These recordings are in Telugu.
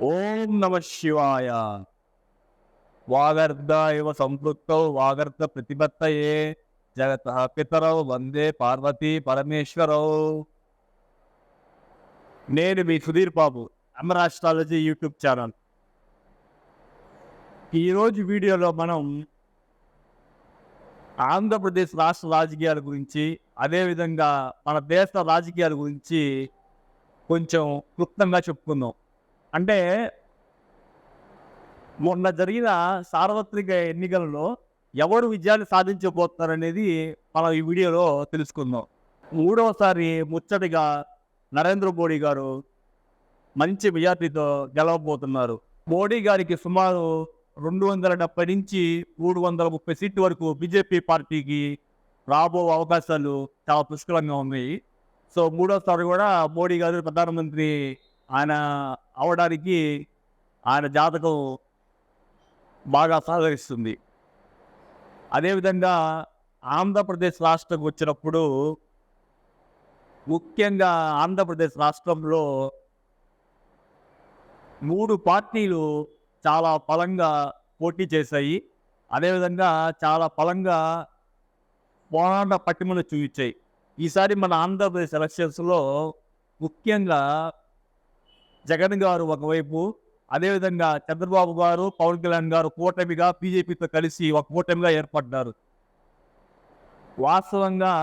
ఓం నమ శివాయ. వాగర్ధ ఇవ సంపృక్తౌ వాగర్ధ ప్రతిపత్తయే జగతః పితరౌ వందే పార్వతీ పరమేశ్వరౌ. నేను మీ సుధీర్ బాబు, అమరాస్ట్రాలజీ యూట్యూబ్ ఛానల్. ఈరోజు వీడియోలో మనం ఆంధ్రప్రదేశ్ రాష్ట్ర రాజకీయాల గురించి, అదేవిధంగా మన దేశ రాజకీయాల గురించి కొంచెం క్లుప్తంగా చెప్పుకుందాం. అంటే మొన్న జరిగిన సార్వత్రిక ఎన్నికలలో ఎవరు విజయాన్ని సాధించబోతున్నారనేది మనం ఈ వీడియోలో తెలుసుకుందాం. మూడవసారి ముచ్చటగా నరేంద్ర మోడీ గారు మంచి మెజార్టీతో గెలవబోతున్నారు. మోడీ గారికి సుమారు 270 నుంచి 330 సీట్ల వరకు బీజేపీ పార్టీకి రాబో అవకాశాలు చాలా పుష్కలంగా ఉన్నాయి. సో మూడోసారి కూడా మోడీ గారు ప్రధానమంత్రి ఆయన అవడానికి ఆయన జాతకం బాగా సహకరిస్తుంది. అదేవిధంగా ఆంధ్రప్రదేశ్ రాష్ట్రం వచ్చినప్పుడు ముఖ్యంగా ఆంధ్రప్రదేశ్ రాష్ట్రంలో 3 పార్టీలు చాలా బలంగా పోటీ చేశాయి. అదేవిధంగా చాలా బలంగా పోరాట పటిమను చూపించాయి. ఈసారి మన ఆంధ్రప్రదేశ్ ఎలక్షన్స్లో ముఖ్యంగా జగన్ గారు ఒకవైపు, అదేవిధంగా చంద్రబాబు గారు, పవన్ కళ్యాణ్ గారు కూటమిగా బీజేపీతో కలిసి ఒక కూటమిగా ఏర్పడ్డారు. వాస్తవంగా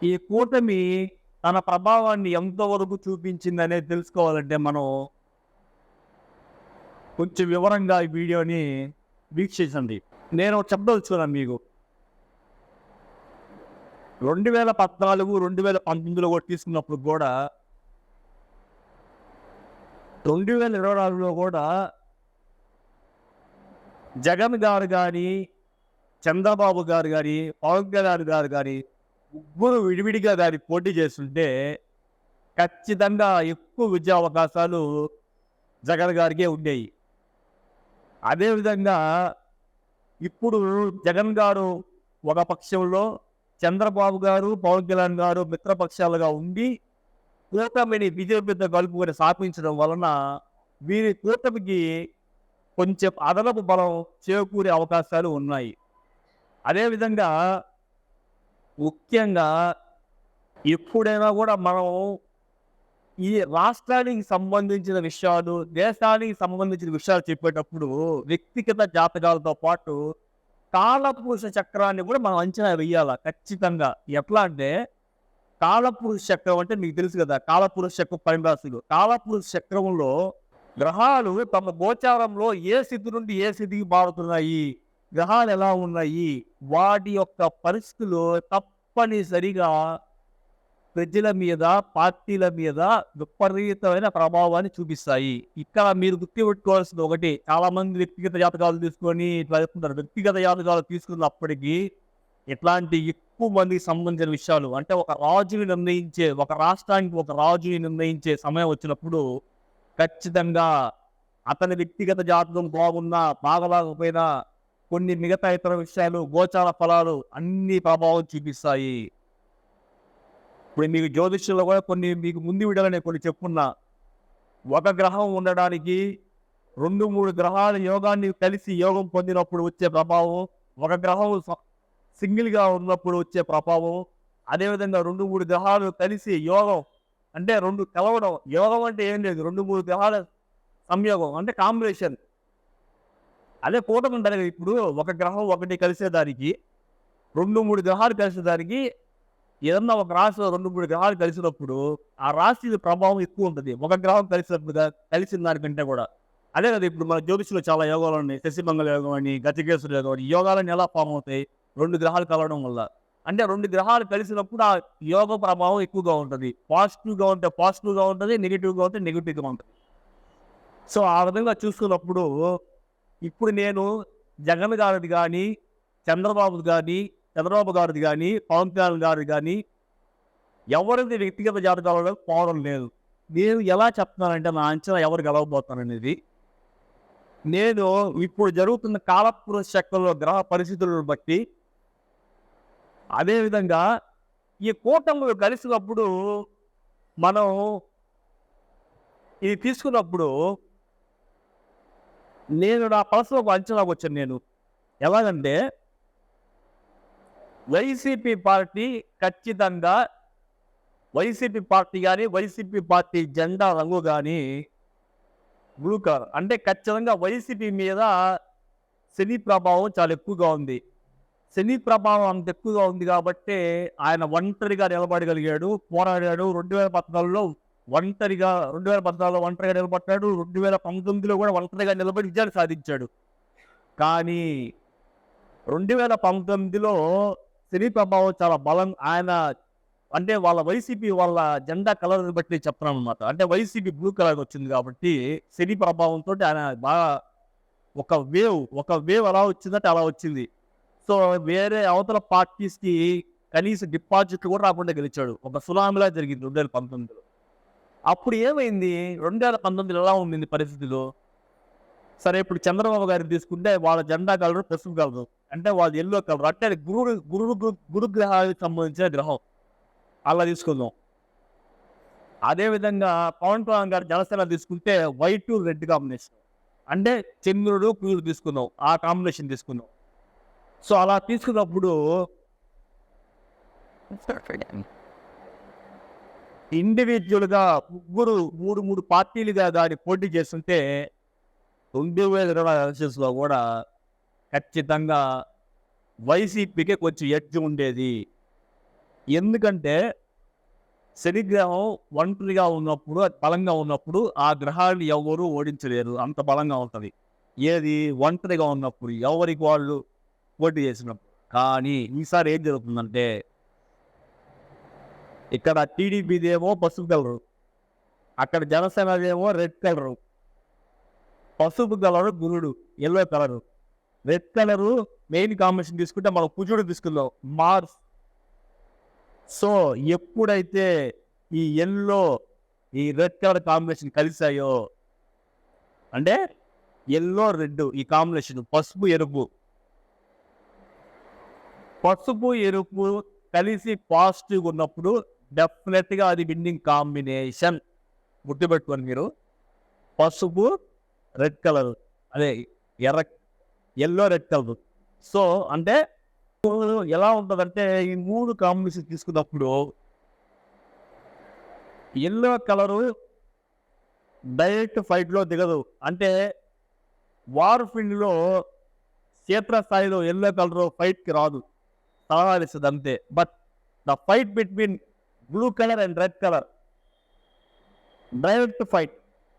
ఈ కూటమి తన ప్రభావాన్ని ఎంతవరకు చూపించింది అనేది తెలుసుకోవాలంటే మనం కొంచెం వివరంగా ఈ వీడియోని వీక్షించండి. నేను చెప్పదలుచుకున్నాను మీకు. 2014, 2019లో కూడా తీసుకున్నప్పుడు కూడా 2024లో కూడా జగన్ గారు కానీ, చంద్రబాబు గారు కానీ, పవన్ కళ్యాణ్ గారు కానీ ముగ్గురు విడివిడిగా దాన్ని పోటీ చేస్తుంటే ఖచ్చితంగా ఎక్కువ విజయ అవకాశాలు జగన్ గారికే ఉండేవి. అదేవిధంగా ఇప్పుడు జగన్ గారు ఒక పక్షంలో, చంద్రబాబు గారు, పవన్ కళ్యాణ్ గారు మిత్రపక్షాలుగా ఉండి కూటమిని బీజేపీతో కలుపుకొని స్థాపించడం వలన వీరి కూటమికి కొంచెం అదనపు బలం చేకూరే అవకాశాలు ఉన్నాయి. అదేవిధంగా ముఖ్యంగా ఎప్పుడైనా కూడా మనం ఈ రాష్ట్రానికి సంబంధించిన విషయాలు, దేశానికి సంబంధించిన విషయాలు చెప్పేటప్పుడు వ్యక్తిగత జాతకాలతో పాటు కాలపురుష చక్రాన్ని కూడా మనం అంచనా వెయ్యాల ఖచ్చితంగా. ఎట్లా అంటే కాలపురుష చక్రం అంటే మీకు తెలుసు కదా, కాలపురుష చక్రం 12 రాశులు. కాలపురుష చక్రంలో గ్రహాలు తమ గోచారంలో ఏ స్థితి నుండి ఏ స్థితికి మారుతున్నాయి, గ్రహాలు ఎలా ఉన్నాయి, వాటి యొక్క పరిస్థితులు తప్పనిసరిగా ప్రజల మీద, పార్టీల మీద విపరీతమైన ప్రభావాన్ని చూపిస్తాయి. ఇక్కడ మీరు గుర్తుపెట్టుకోవాల్సింది ఒకటి, చాలా మంది వ్యక్తిగత జాతకాలు తీసుకొని ఇట్లా చెప్తుంటారు. వ్యక్తిగత జాతకాలు తీసుకున్నప్పటికీ ఇట్లాంటి ఎక్కువ మందికి సంబంధించిన విషయాలు, అంటే ఒక రాజుని నిర్ణయించే, ఒక రాష్ట్రానికి ఒక రాజుని నిర్ణయించే సమయం వచ్చినప్పుడు ఖచ్చితంగా అతని వ్యక్తిగత జాతకం బాగున్నా బాగలేకపోయినా కొన్ని మిగతా ఇతర విషయాలు, గోచార ఫలాలు అన్ని ప్రభావం చూపిస్తాయి. ఇప్పుడు మీకు జ్యోతిష్యంలో కూడా కొన్ని మీకు ముందు వీడియోలో కొన్ని చెప్పున్నా, ఒక గ్రహం ఉండడానికి 2-3 గ్రహాల యోగాన్ని కలిసి యోగం పొందినప్పుడు వచ్చే ప్రభావం, ఒక గ్రహం సింగిల్గా ఉన్నప్పుడు వచ్చే ప్రభావం, అదేవిధంగా 2-3 గ్రహాలు కలిసి యోగం అంటే 2 కలవడం. యోగం అంటే ఏం లేదు, 2-3 గ్రహాల సంయోగం అంటే కాంబినేషన్. అదే కూటమి ఉంటుంది. ఇప్పుడు ఒక గ్రహం ఒకటి కలిసేదానికి, 2-3 గ్రహాలు కలిసేదానికి, ఏదన్నా ఒక రాశిలో 2-3 గ్రహాలు కలిసినప్పుడు ఆ రాశి ప్రభావం ఎక్కువ ఉంటుంది ఒక గ్రహం కలిసినప్పుడు, కలిసిన దానికంటే కూడా. అదే కదా ఇప్పుడు మన జ్యోతిష్లో చాలా యోగాలు ఉన్నాయి. శశిమంగళ యోగం అని, గజకేశ్వర యోగం అని. యోగాలను ఎలా ఫామ్ అవుతాయి? 2 గ్రహాలు కలవడం వల్ల. అంటే 2 గ్రహాలు కలిసినప్పుడు ఆ యోగ ప్రభావం ఎక్కువగా ఉంటుంది. పాజిటివ్గా ఉంటే పాజిటివ్గా ఉంటుంది, నెగిటివ్గా ఉంటే నెగిటివ్గా ఉంటుంది. సో ఆ విధంగా చూసుకున్నప్పుడు ఇప్పుడు నేను జగన్ గారిది కానీ, చంద్రబాబు గారిది కానీ, పవన్ కళ్యాణ్ గారిది కానీ ఎవరిది వ్యక్తిగత జాతకాలలో పోవడం లేదు. నేను ఎలా చెప్తున్నానంటే నా అంచనా ఎవరు గెలవబోతాననేది, నేను ఇప్పుడు జరుగుతున్న కాలపురుష చక్రంలో గ్రహ పరిస్థితులను బట్టి, అదేవిధంగా ఈ కూటములు కలిసినప్పుడు మనం ఇది తీసుకున్నప్పుడు నేను నా పర్సనల్ ఒక అంచనాకు వచ్చాను నేను. ఎలాగంటే వైసీపీ పార్టీ ఖచ్చితంగా వైసీపీ పార్టీ గాని, వైసీపీ పార్టీ జెండా రంగు గాని బ్లూ కలర్. అంటే ఖచ్చితంగా వైసీపీ మీద శని ప్రభావం చాలా ఎక్కువగా ఉంది. శని ప్రభావం అంత ఎక్కువగా ఉంది కాబట్టే ఆయన ఒంటరిగా నిలబడగలిగాడు, పోరాడాడు. 2014లో ఒంటరిగా నిలబడ్డాడు. 2019లో కూడా ఒంటరిగా నిలబడి విజయాలు సాధించాడు. కానీ 2019లో శని ప్రభావం చాలా బలం. ఆయన అంటే వాళ్ళ వైసీపీ వాళ్ళ జెండా కలర్‌ని బట్టి చెప్తున్నాననమాట. అంటే వైసీపీ బ్లూ కలర్ వచ్చింది కాబట్టి శని ప్రభావంతోటి ఆయన బాగా ఒక వేవ్ ఎలా వచ్చిందంటే అలా వచ్చింది. సో, వేరే అవతల పార్టీస్‌కి కనీసం డిపాజిట్లు కూడా రాకుండా గెలిచాడు. ఒక సునామీలా జరిగింది 2019లో. అప్పుడు ఏమైంది? 2019లో ఎలా ఉండింది పరిస్థితులు? సరే, ఇప్పుడు చంద్రబాబు గారిని తీసుకుంటే వాళ్ళ జెండా కలరు పసుపు కలరు. అంటే వాళ్ళది యెల్లో కలర్. అంటే అది గురుగ్రహానికి సంబంధించిన గ్రహం. అలా తీసుకుందాం. అదేవిధంగా పవన్ కళ్యాణ్ గారు జనసేన తీసుకుంటే వైట్, రెడ్ కాంబినేషన్. అంటే చంద్రుడు, సూర్యుడు తీసుకుందాం. ఆ కాంబినేషన్ తీసుకుందాం. సో, అలా తీసుకున్నప్పుడు ఇండివిడ్యువల్‌గా ముగ్గురు 3 పార్టీలుగా దాన్ని పోటీ చేస్తుంటే 2020 ఎలక్షన్స్‌లో కూడా ఖచ్చితంగా వైసీపీకే కొంచెం ఎడ్జ్ ఉండేది. ఎందుకంటే శనిగ్రహం ఒంటరిగా ఉన్నప్పుడు, అది బలంగా ఉన్నప్పుడు ఆ గ్రహాన్ని ఎవరు ఓడించలేరు. అంత బలంగా ఉంటది. ఏది? ఒంటరిగా ఉన్నప్పుడు ఎవరికి వాళ్ళు పోటీ చేసినప్పుడు. కానీ ఈసారి ఏం జరుగుతుందంటే ఇక్కడ టీడీపీదేమో పసుపు కలరు, అక్కడ జనసేనదేమో రెడ్ కలరు. పసుపు కలరు గురుడు, yellow colour. Red colour main combination తీసుకుంటే మనం కుజుడు తీసుకుందాం, మార్స్. సో, ఎప్పుడైతే ఈ యెల్లో, ఈ రెడ్ కలర్ కాంబినేషన్ కలిసాయో, అంటే యెల్లో, రెడ్ ఈ కాంబినేషన్ పసుపు, ఎరుపు కలిసి పాజిటివ్‌గా ఉన్నప్పుడు డెఫినెట్‌గా అది విన్నింగ్ కాంబినేషన్. గుర్తుపెట్టుకోండి మీరు. పసుపు, రెడ్ కలర్, అదే యెల్లో, రెడ్ కలర్. సో, అంటే ఎలా ఉంటదంటే ఈ 3 కాంబినేషన్ తీసుకున్నప్పుడు యెల్లో కలరు డైరెక్ట్ ఫైట్‌లో దిగదు. అంటే వార్ ఫీల్డ్‌లో క్షేత్రస్థాయిలో యెల్లో కలరు ఫైట్‌కి రాదు. సలహాలిస్తది అంతే. But the fight between blue colour and red colour direct fight.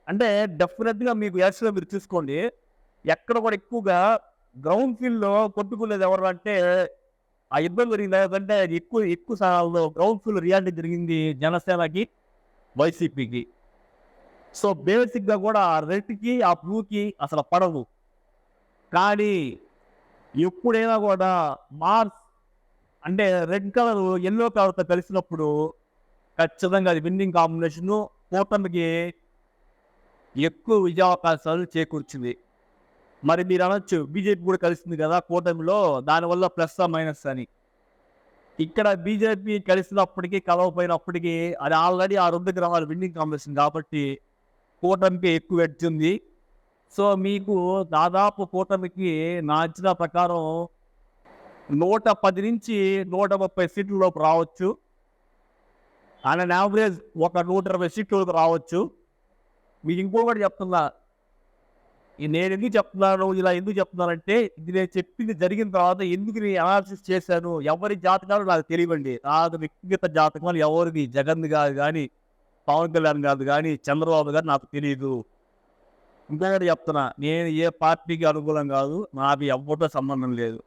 అంటే డెఫినెట్‌గా మీకు యాక్చువల్‌గా మీరు చూసుకోండి. ఎక్కడ కూడా ఎక్కువగా గ్రౌండ్ ఫీల్డ్‌లో కొట్టుకునేది ఎవరు అంటే ఆ యుద్ధం జరిగింది ఏదంటే ఎక్కువ సార్లు గ్రౌండ్ ఫీల్డ్ రియాలిటీ జరిగింది జనసేనకి, వైసీపీకి. సో, బేసిక్‌గా కూడా ఆ రెడ్‌కి, ఆ బ్లూకి అసలు పడదు. కానీ ఎప్పుడైనా కూడా మార్స్ అంటే రెడ్ కలర్ యెల్లో కలర్‌తో కలిసినప్పుడు ఖచ్చితంగా అది విన్నింగ్ కాంబినేషను. కూటమికి ఎక్కువ విజయావకాశాలు చేకూర్చింది. మరి మీరు అనొచ్చు బీజేపీ కూడా కలిసింది కదా కూటమిలో, దానివల్ల ప్లస్సా మైనస్ అని. ఇక్కడ బీజేపీ కలిసినప్పటికీ, కలవపోయినప్పటికీ అది ఆల్రెడీ ఆ 2 గ్రహాలు విన్నింగ్ కాంబినేషన్ కాబట్టి కూటమికి ఎక్కువ ఎడ్జ్ ఉంది. సో, మీకు దాదాపు కూటమికి నా అంచనా ప్రకారం 110 నుంచి 130 సీట్ల లోపు రావచ్చు. ఆన్ అన్ యావరేజ్ ఒక 120 సీట్ల వరకు రావచ్చు. మీకు ఇంకొకటి చెప్తున్నా. నేను ఎందుకు చెప్తున్నాను, ఇలా ఎందుకు చెప్తున్నానంటే ఇది నేను చెప్పింది జరిగిన తర్వాత ఎందుకు నేను అనాలిసిస్ చేశాను, ఎవరి జాతకాలు నాకు తెలియవండి. నాకు వ్యక్తిగత జాతకాలు ఎవరిది జగన్ గారు కానీ, పవన్ కళ్యాణ్ గారు కానీ, చంద్రబాబు గారు నాకు తెలియదు. ఇంకొకటి చెప్తున్నా, నేను ఏ పార్టీకి అనుకూలం కాదు, నాకు ఎవరితో సంబంధం లేదు.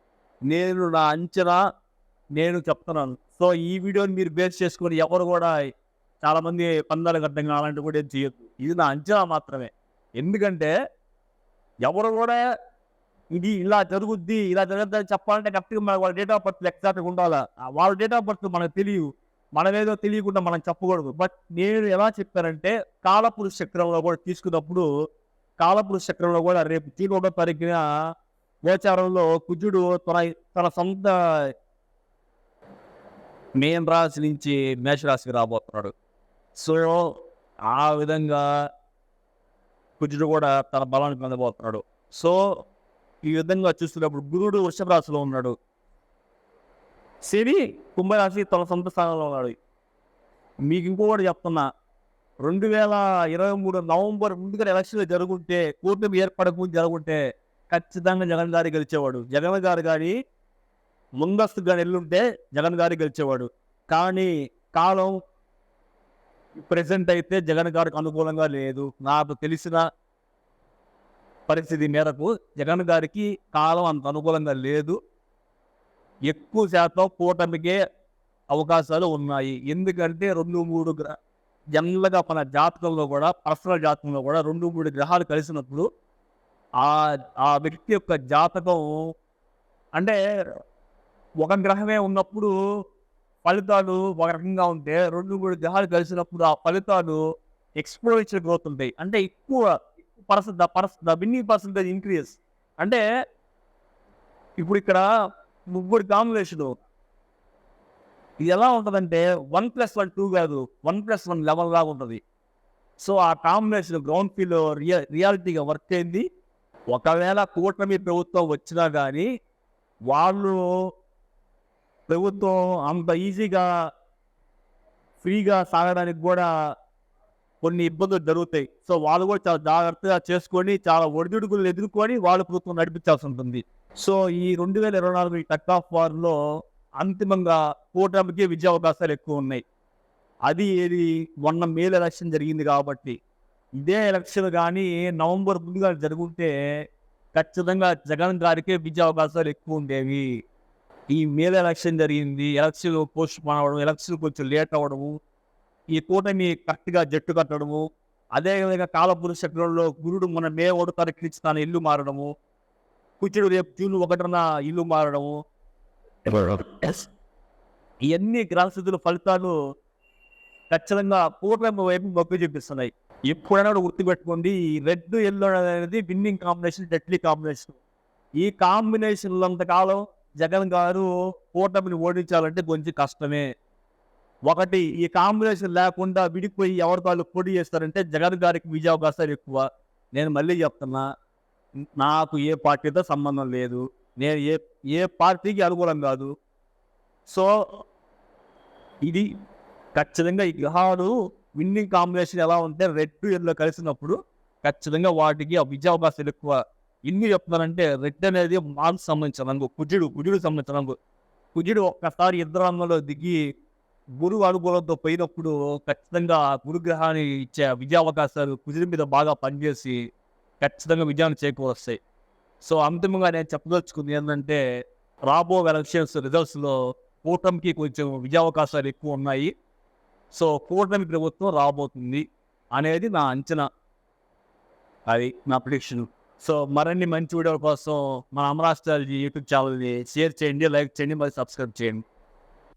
నేను నా అంచనా నేను చెప్తున్నాను. సో, ఈ వీడియోని మీరు బేస్ చేసుకొని ఎవరు కూడా చాలామంది పందాలు గడ్డంగా అలాంటివి కూడా ఏం చేయొద్దు. ఇది నా అంచనా మాత్రమే. ఎందుకంటే ఎవరు కూడా ఇది ఇలా జరుగుద్ది, ఇలా జరుగుద్దని చెప్పాలంటే కరెక్ట్‌గా మనకు వాళ్ళ డేట్ ఆఫ్ బర్త్ ఎగ్జాక్ట్‌గా ఉండాలా. వాళ్ళ డేట్ ఆఫ్ బర్త్ మనకు తెలియవు. మనమేదో తెలియకుండా మనం చెప్పకూడదు. బట్ నేను ఎలా చెప్పానంటే కాలపురుష చక్రంలో కూడా తీసుకున్నప్పుడు, కాలపురుష చక్రంలో కూడా రేపు జూన్ 1వ తారీఖున గోచారంలో కుజుడు తన సొంత మీన రాశి నుంచి మేషరాశికి రాబోతున్నాడు. సో, ఆ విధంగా కుజుడు కూడా తన బలాన్ని పొందబోతున్నాడు. సో ఈ విధంగా చూస్తున్నప్పుడు గురుడు వృషభ రాశిలో ఉన్నాడు, శని కుంభరాశి తన సొంత స్థానంలో ఉన్నాడు. మీకు ఇంకొకటి చెప్తున్నా, 2023 నవంబర్ ముందుగా ఎలక్షన్లు జరుగుంటే, కూటమి ఏర్పడకముందు జరుగుంటే ఖచ్చితంగా జగన్ గారి గెలిచేవాడు. జగన్ గారు కానీ ముందస్తుగా వెళ్ళుంటే జగన్ గారి గెలిచేవాడు. కానీ కాలం ప్రెసెంట్ అయితే జగన్ గారికి అనుకూలంగా లేదు. నాకు తెలిసిన పరిస్థితి మేరకు జగన్ గారికి కాలం అంత అనుకూలంగా లేదు. ఎక్కువ శాతం కూటమికే అవకాశాలు ఉన్నాయి. ఎందుకంటే 2-3 జనరల్గా మన జాతకంలో కూడా, పర్సనల్ జాతకంలో కూడా 2-3 గ్రహాలు కలిసినప్పుడు ఆ వ్యక్తి యొక్క జాతకం అంటే ఒక గ్రహమే ఉన్నప్పుడు ఫలితాలు ఒక రకంగా ఉంటే, 2-3 గ్రహాలు కలిసినప్పుడు ఆ ఫలితాలు ఎక్స్పోనెన్షియల్ గ్రోత్ ఉంటాయి. అంటే ఎక్కువ విన్నింగ్ పర్సంటేజ్ ఇంక్రీజ్. అంటే ఇప్పుడు ఇక్కడ 3 కాంబినేషను ఇది ఎలా ఉంటుందంటే 1+1 2 కాదు, 1+1 11 లాగా ఉంటుంది. సో ఆ కాంబినేషన్ గ్రౌండ్ ఫీల్ రియాలిటీగా వర్క్ అయింది. ఒకవేళ కూటమి ప్రభుత్వం వచ్చినా కానీ వాళ్ళు ప్రభుత్వం అంత ఈజీగా ఫ్రీగా సాగడానికి కూడా కొన్ని ఇబ్బందులు జరుగుతాయి. సో వాళ్ళు కూడా చాలా జాగ్రత్తగా చేసుకొని, చాలా ఒడిదుడుకులు ఎదుర్కొని వాళ్ళు ప్రభుత్వం నడిపించాల్సి ఉంటుంది. సో ఈ 2024 కట్ ఆఫ్ వార్లో అంతిమంగా కూటమికి విజయావకాశాలు ఎక్కువ ఉన్నాయి. అది ఏది మొన్న మేల ఎలక్షన్ జరిగింది కాబట్టి. ఇదే ఎలక్షన్ కానీ నవంబర్ ముందుగా జరుగుంటే ఖచ్చితంగా జగన్ గారికే విజయావకాశాలు ఎక్కువ ఉండేవి. ఈ మేల ఎలక్షన్ జరిగింది, ఎలక్షన్ పోస్ట్ పోన్ అవ్వడం, ఎలక్షన్ కొంచెం లేట్ అవ్వడము, ఈ కూటమి కరెక్ట్గా జట్టు కట్టడము, అదేవిధంగా కాలపురుష చక్రంలో గురుడు మన మే 1 తారీఖు నుంచి తన ఇల్లు మారడము, కుజుడు రేపు జూన్ 1న ఇల్లు మారడము, ఇవన్నీ గ్రహస్థితుల ఫలితాలు ఖచ్చితంగా పూర్వం వైపు మొగ్గు చూపిస్తున్నాయి. ఎప్పుడైనా కూడా గుర్తుపెట్టుకోండి, ఈ రెడ్ ఎల్లో అనేది విన్నింగ్ కాంబినేషన్, డెడ్లీ కాంబినేషన్. ఈ కాంబినేషన్లో అంతకాలం జగన్ గారు కూటమిని ఓడించాలంటే కొంచెం కష్టమే. ఒకటి, ఈ కాంబినేషన్ లేకుండా విడిపోయి ఎవరి వాళ్ళు పోటీ చేస్తారంటే జగన్ గారికి విజయావకాశాలు ఎక్కువ. నేను మళ్ళీ చెప్తున్నా, నాకు ఏ పార్టీతో సంబంధం లేదు, నేను ఏ పార్టీకి అనుకూలం కాదు. సో ఇది ఖచ్చితంగా ఈ గ్రహాలు విన్నింగ్ కాంబినేషన్ ఎలా ఉంటే రెడ్ ఎల్లో కలిసినప్పుడు ఖచ్చితంగా వాటికి ఆ విజయావకాశాలు ఎక్కువ. ఇన్ని చెప్తున్నారంటే రెడ్ అనేది మార్క్స్ సంబంధించిన రంగు, కుజుడు సంబంధించిన రంగు. కుజుడు ఒక్కసారి ఇద్దరు రంగంలో దిగి గురువు అనుకూలంతో పోయినప్పుడు ఖచ్చితంగా గురుగ్రహాన్ని ఇచ్చే విజయావకాశాలు కుజుడి మీద బాగా పనిచేసి ఖచ్చితంగా విజయాన్ని చేకూరుస్తాయి. సో అంతిమంగా నేను చెప్పదలుచుకుంది ఏంటంటే, రాబో ఎలక్షన్స్ రిజల్ట్స్లో కూటమికి కొంచెం విజయావకాశాలు ఎక్కువ ఉన్నాయి. సో కూటమి ప్రభుత్వం రాబోతుంది అనేది నా అంచనా, అది నా ప్రిడిక్షన్. సో మరిన్ని మంచి వీడియోల కోసం మన అమరాస్ట్రాలజీ యూట్యూబ్ ఛానల్ని షేర్ చేయండి, లైక్ చేయండి, మరి సబ్స్క్రైబ్ చేయండి.